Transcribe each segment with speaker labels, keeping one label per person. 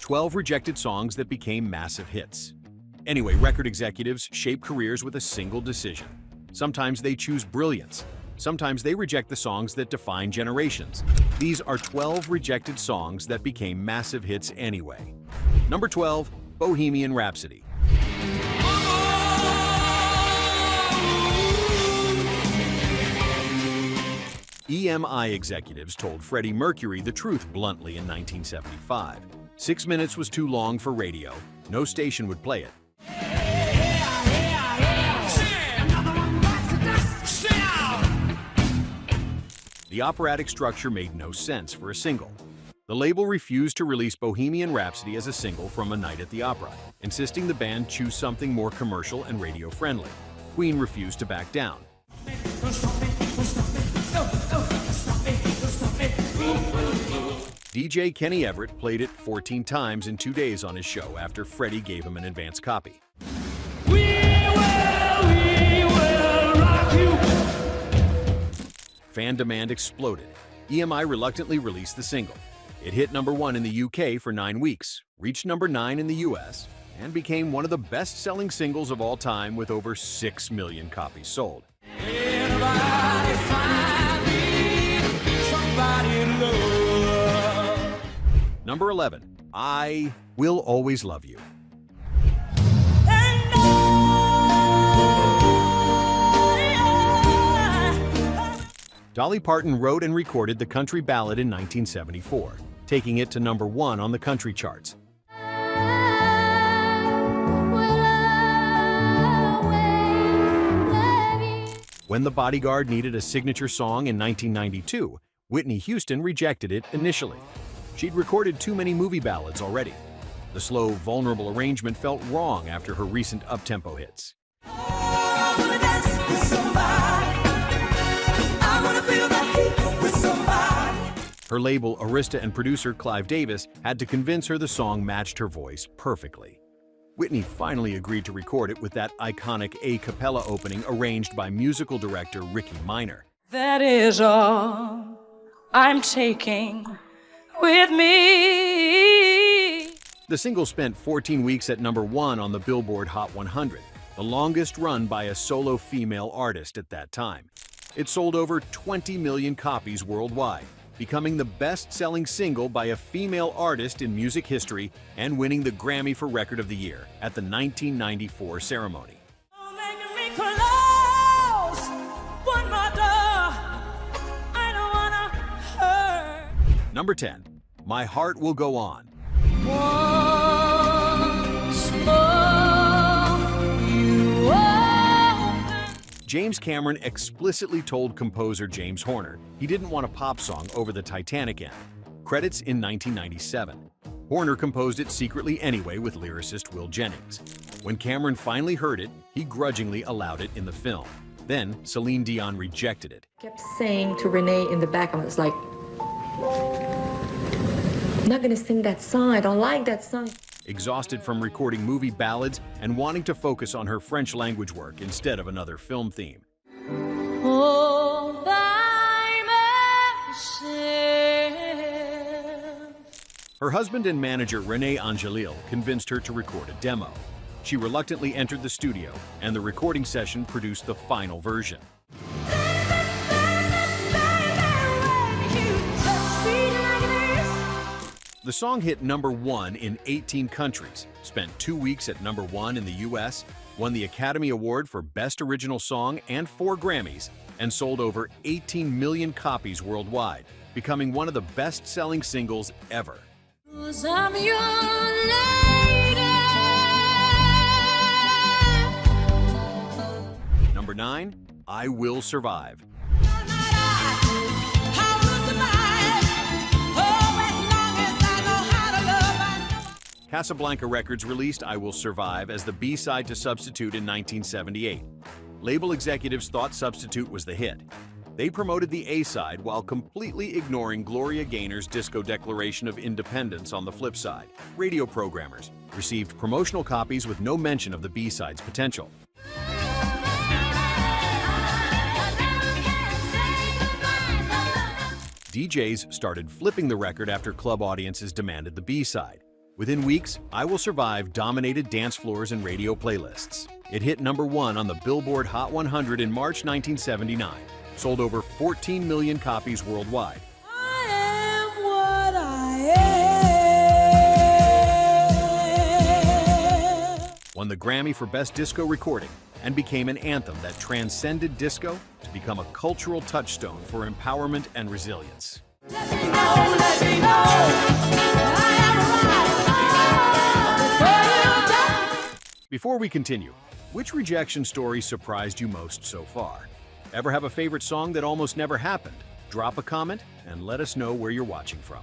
Speaker 1: 12 rejected songs that became massive hits. Anyway, record executives shape careers with a single decision. Sometimes they choose brilliance. Sometimes they reject the songs that define generations. These are 12 rejected songs that became massive hits anyway. Number 12, Bohemian Rhapsody. EMI executives told Freddie Mercury the truth bluntly in 1975. 6 minutes was too long for radio. No station would play it. The operatic structure made no sense for a single. The label refused to release Bohemian Rhapsody as a single from A Night at the Opera, insisting the band choose something more commercial and radio-friendly. Queen refused to back down. DJ Kenny Everett played it 14 times in 2 days on his show after Freddie gave him an advance copy. We will rock you. Fan demand exploded. EMI reluctantly released the single. It hit number 1 in the UK for 9 weeks, reached number 9 in the US, and became one of the best-selling singles of all time with over 6 million copies sold. Number 11, I Will Always Love You. Dolly Parton wrote and recorded the country ballad in 1974, taking it to number 1 on the country charts. When The Bodyguard needed a signature song in 1992, Whitney Houston rejected it initially. She'd recorded too many movie ballads already. The slow, vulnerable arrangement felt wrong after her recent up-tempo hits. Her label, Arista, and producer Clive Davis had to convince her the song matched her voice perfectly. Whitney finally agreed to record it with that iconic a cappella opening arranged by musical director Ricky Minor.
Speaker 2: That is all I'm taking with me.
Speaker 1: The single spent 14 weeks at number 1 on the Billboard Hot 100, the longest run by a solo female artist at that time. It sold over 20 million copies worldwide, becoming the best-selling single by a female artist in music history and winning the Grammy for Record of the Year at the 1994 ceremony. Number 10, My Heart Will Go On. James Cameron explicitly told composer James Horner he didn't want a pop song over the Titanic end. Credits in 1997. Horner composed it secretly anyway with lyricist Will Jennings. When Cameron finally heard it, he grudgingly allowed it in the film. Then Celine Dion rejected it.
Speaker 3: Kept saying to Renee in the back, I was like, I'm not gonna sing that song, I don't like that song.
Speaker 1: Exhausted from recording movie ballads and wanting to focus on her French language work instead of another film theme.
Speaker 2: All by myself.
Speaker 1: Her husband and manager Renee Angelil convinced her to record a demo. She reluctantly entered the studio, and the recording session produced the final version. The song hit number 1 in 18 countries, spent 2 weeks at number 1 in the US, won the Academy Award for Best Original Song and 4 Grammys, and sold over 18 million copies worldwide, becoming one of the best-selling singles ever. Number 9, I Will Survive. Casablanca Records released I Will Survive as the B-side to Substitute in 1978. Label executives thought Substitute was the hit. They promoted the A-side while completely ignoring Gloria Gaynor's disco declaration of independence on the flip side. Radio programmers received promotional copies with no mention of the B-side's potential. DJs started flipping the record after club audiences demanded the B-side. Within weeks, I Will Survive dominated dance floors and radio playlists. It hit #1 on the Billboard Hot 100 in March 1979, sold over 14 million copies worldwide.
Speaker 2: I am what I am.
Speaker 1: Won the Grammy for Best Disco Recording, and became an anthem that transcended disco to become a cultural touchstone for empowerment and resilience.
Speaker 2: Let me know, let me know. I am right.
Speaker 1: Before we continue, which rejection story surprised you most so far? Ever have a favorite song that almost never happened? Drop a comment and let us know where you're watching from.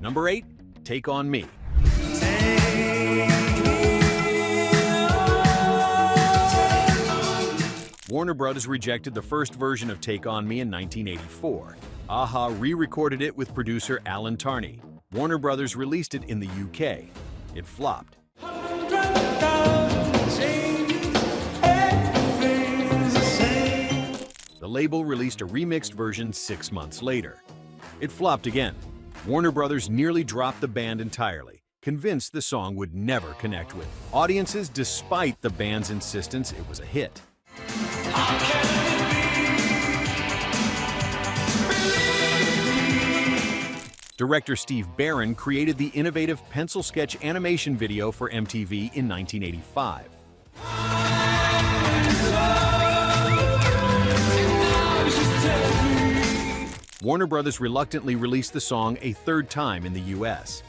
Speaker 1: Number 8, Take On Me. Warner Bros. Rejected the first version of Take On Me in 1984. a-ha re-recorded it with producer Alan Tarney. Warner Bros. Released it in the UK. It flopped. The label released a remixed version 6 months later. It flopped again. Warner Bros. Nearly dropped the band entirely, convinced the song would never connect with audiences despite the band's insistence it was a hit. Director Steve Barron created the innovative pencil sketch animation video for MTV in 1985. Warner Bros. Reluctantly released the song a third time in the US.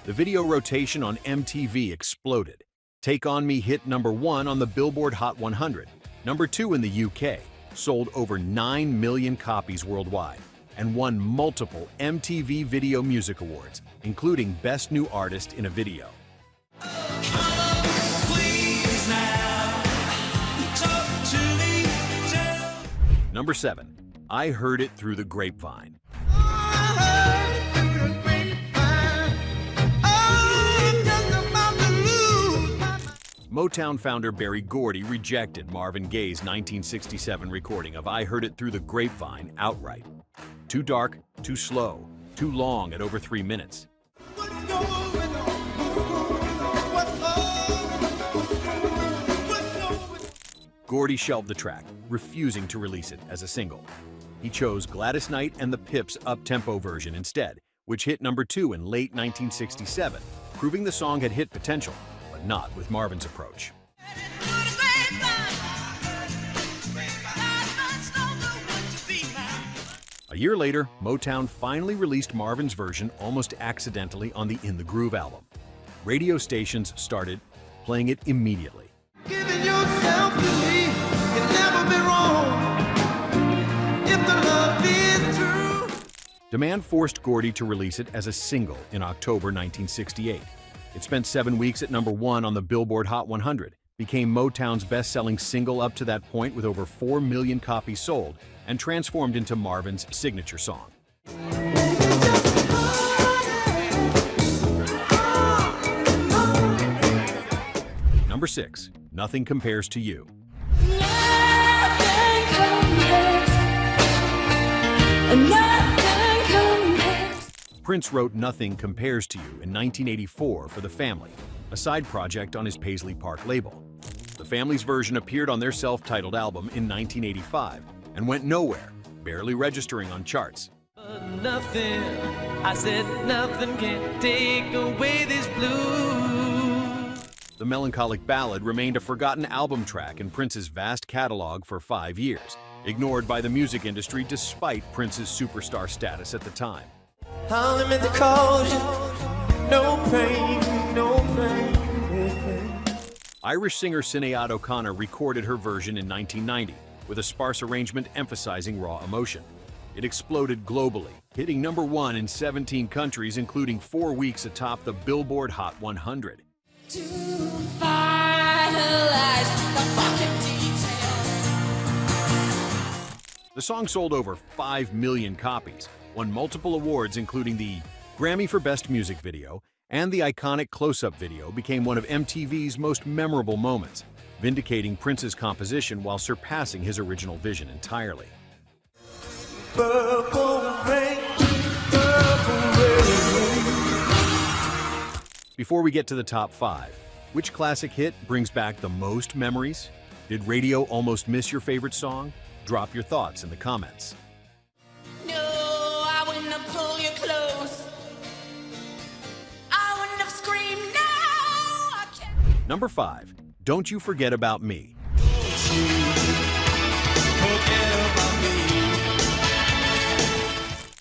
Speaker 1: The video rotation on MTV exploded. Take On Me hit #1 on the Billboard Hot 100, #2 in the UK, sold over 9 million copies worldwide, and won multiple MTV Video Music Awards, including Best New Artist in a Video. Number 7, I Heard It Through the Grapevine. Motown founder Berry Gordy rejected Marvin Gaye's 1967 recording of I Heard It Through the Grapevine outright. Too dark, too slow, too long at over 3 minutes. Gordy shelved the track, refusing to release it as a single. He chose Gladys Knight and the Pips' up-tempo version instead, which hit #2 in late 1967, proving the song had hit potential, but not with Marvin's approach. A year later, Motown finally released Marvin's version almost accidentally on the In the Groove album. Radio stations started playing it immediately.
Speaker 4: Giving yourself to me can never be wrong if the love is true.
Speaker 1: Demand forced Gordy to release it as a single in October 1968. It spent 7 weeks at #1 on the Billboard Hot 100, became Motown's best-selling single up to that point with over 4 million copies sold, and transformed into Marvin's signature song. Number 6, Nothing Compares to You. Prince wrote Nothing Compares to You in 1984 for The Family, a side project on his Paisley Park label. The Family's version appeared on their self-titled album in 1985 and went nowhere, barely registering on charts.
Speaker 4: Nothing, I said nothing can take away this blue.
Speaker 1: The melancholic ballad remained a forgotten album track in Prince's vast catalog for 5 years, ignored by the music industry despite Prince's superstar status at the time.
Speaker 4: I'll admit the cause, no pain, no pain.
Speaker 1: Irish singer Sinead O'Connor recorded her version in 1990 with a sparse arrangement emphasizing raw emotion. It exploded globally, hitting #1 in 17 countries, including 4 weeks atop the Billboard Hot 100.
Speaker 2: To finalize the fucking details.
Speaker 1: The song sold over 5 million copies, won multiple awards including the Grammy for Best Music Video, and the iconic close-up video became one of MTV's most memorable moments, vindicating Prince's composition while surpassing his original vision entirely.
Speaker 4: Purple rain, purple rain.
Speaker 1: Before we get to the top 5, which classic hit brings back the most memories? Did radio almost miss your favorite song? Drop your thoughts in the comments.
Speaker 2: No, I wouldn't have pulled you close. I wouldn't have screamed, no, I can't.
Speaker 1: Number 5, Don't You Forget About Me.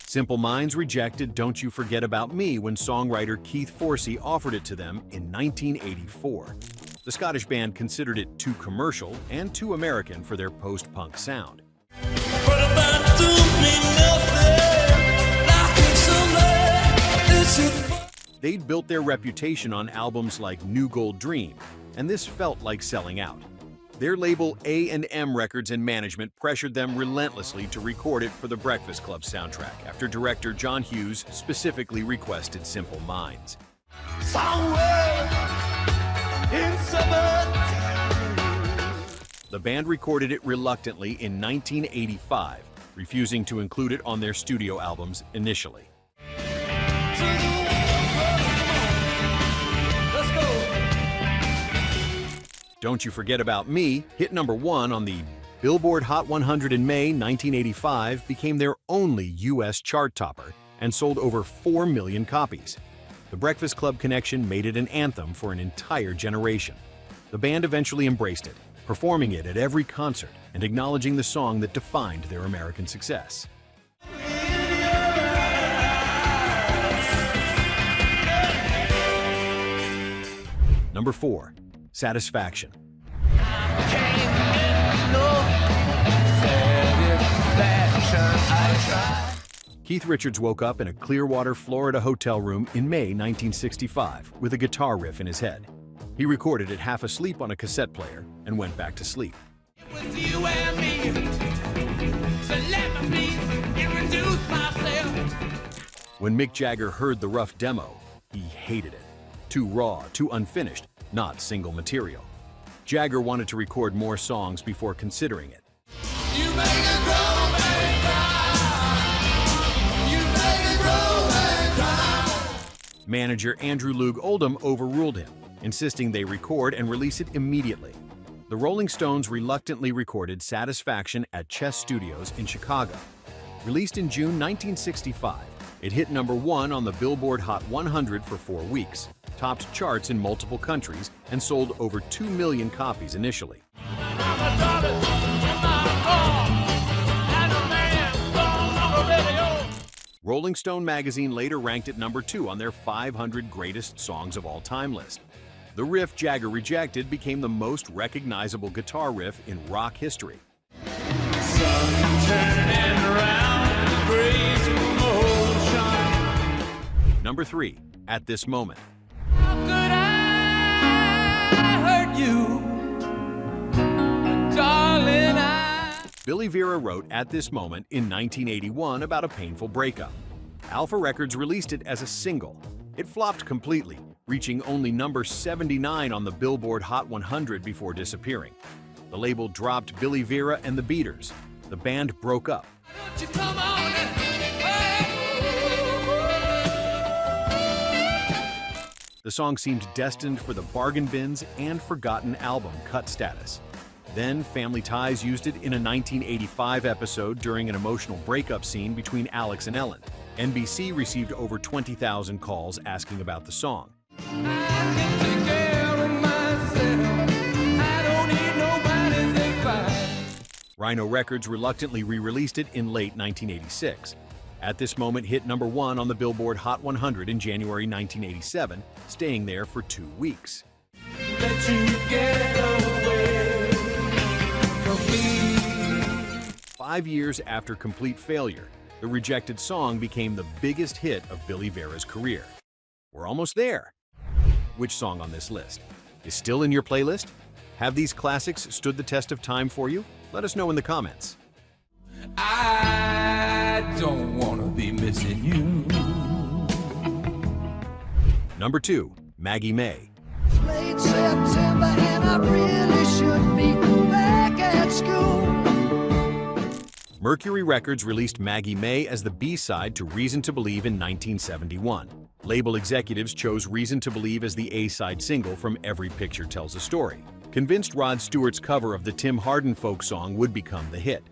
Speaker 1: Simple Minds rejected Don't You Forget About Me when songwriter Keith Forsey offered it to them in 1984. The Scottish band considered it too commercial and too American for their post-punk sound. They'd built their reputation on albums like New Gold Dream, and this felt like selling out. Their label A&M Records and management pressured them relentlessly to record it for the Breakfast Club soundtrack after director John Hughes specifically requested Simple Minds.
Speaker 4: Somewhere in summer.
Speaker 1: The band recorded it reluctantly in 1985, refusing to include it on their studio albums initially. Don't You Forget About Me hit number 1 on the Billboard Hot 100 in May 1985, became their only U.S. chart topper, and sold over 4 million copies. The Breakfast Club connection made it an anthem for an entire generation. The band eventually embraced it, performing it at every concert and acknowledging the song that defined their American success. Number 4, Satisfaction. Keith Richards woke up in a Clearwater, Florida hotel room in May 1965 with a guitar riff in his head. He recorded it half asleep on a cassette player and went back to sleep.
Speaker 2: It was you and me. So let me please introduce myself.
Speaker 1: When Mick Jagger heard the rough demo, he hated it. Too raw, too unfinished, not single material. Jagger wanted to record more songs before considering it.
Speaker 2: You make it grow and cry. You make it grow and cry.
Speaker 1: Manager Andrew Loog Oldham overruled him, insisting they record and release it immediately. The Rolling Stones reluctantly recorded Satisfaction at Chess Studios in Chicago. Released in June 1965, it hit number 1 on the Billboard Hot 100 for 4 weeks, topped charts in multiple countries, and sold over 2 million copies initially. Rolling Stone magazine later ranked it number 2 on their 500 Greatest Songs of All Time list. The riff Jagger rejected became the most recognizable guitar riff in rock history. Number 3, At This Moment.
Speaker 2: How could I hurt you, darling?
Speaker 1: Billy Vera wrote At This Moment in 1981 about a painful breakup. Alpha Records released it as a single. It flopped completely, reaching only number 79 on the Billboard Hot 100 before disappearing. The label dropped Billy Vera and the Beaters. The band broke up.
Speaker 2: Don't you come on and
Speaker 1: The song seemed destined for the bargain bins and forgotten album cut status. Then Family Ties used it in a 1985 episode during an emotional breakup scene between Alex and Ellen. NBC received over 20,000 calls asking about the song. Rhino Records reluctantly re-released it in late 1986. At This Moment hit number 1 on the Billboard Hot 100 in January 1987, staying there for 2 weeks.
Speaker 4: Let you get away from me.
Speaker 1: 5 years after complete failure, the rejected song became the biggest hit of Billy Vera's career. We're almost there. Which song on this list is still in your playlist? Have these classics stood the test of time for you? Let us know in the comments.
Speaker 2: I don't want to be missing you.
Speaker 1: Number 2, Maggie May.
Speaker 4: Late September and I really should be back at school.
Speaker 1: Mercury Records released Maggie May as the B-side to Reason to Believe in 1971. Label executives chose Reason to Believe as the A-side single from Every Picture Tells a Story, convinced Rod Stewart's cover of the Tim Hardin folk song would become the hit.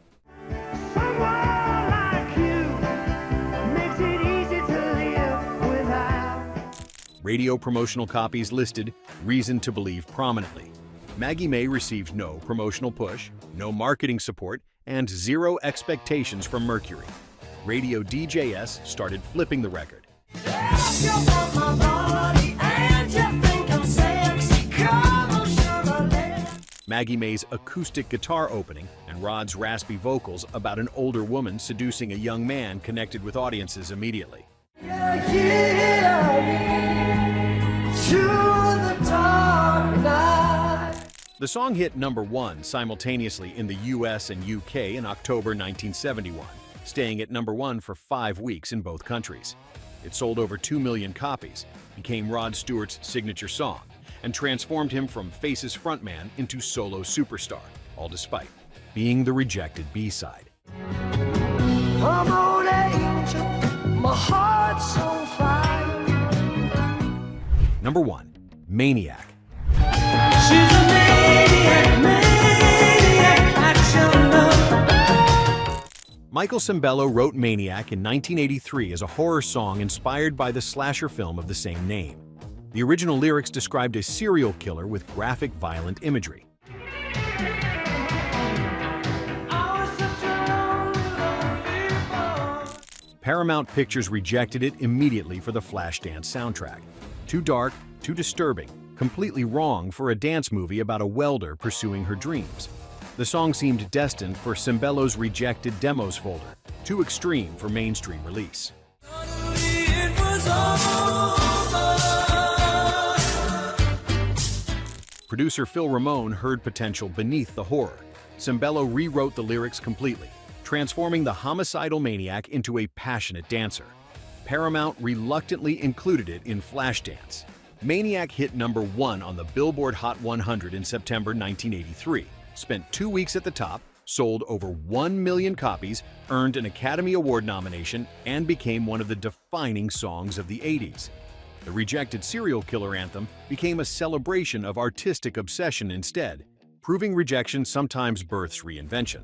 Speaker 1: Radio promotional copies listed Reason to Believe prominently. Maggie May received no promotional push, no marketing support, and zero expectations from Mercury. Radio DJs started flipping the record. Maggie May's acoustic guitar opening and Rod's raspy vocals about an older woman seducing a young man connected with audiences immediately. The song hit #1 simultaneously in the US and UK in October 1971, staying at #1 for 5 weeks in both countries. It sold over 2 million copies, became Rod Stewart's signature song, and transformed him from Faces frontman into solo superstar, all despite being the rejected B-side.
Speaker 4: Come on, angel, my heart's on fire.
Speaker 1: #1. Maniac.
Speaker 4: She's a maniac, maniac, action love.
Speaker 1: Michael Sembello wrote Maniac in 1983 as a horror song inspired by the slasher film of the same name. The original lyrics described a serial killer with graphic, violent imagery. Paramount Pictures rejected it immediately for the Flashdance soundtrack. Too dark, too disturbing, completely wrong for a dance movie about a welder pursuing her dreams. The song seemed destined for Sembello's rejected demos folder, too extreme for mainstream release. Producer Phil Ramone heard potential beneath the horror. Sembello rewrote the lyrics completely, transforming the homicidal maniac into a passionate dancer. Paramount reluctantly included it in Flashdance. Maniac hit #1 on the Billboard Hot 100 in September 1983, spent 2 weeks at the top, sold over 1 million copies, earned an Academy Award nomination, and became one of the defining songs of the 80s. The rejected serial killer anthem became a celebration of artistic obsession instead, proving rejection sometimes births reinvention.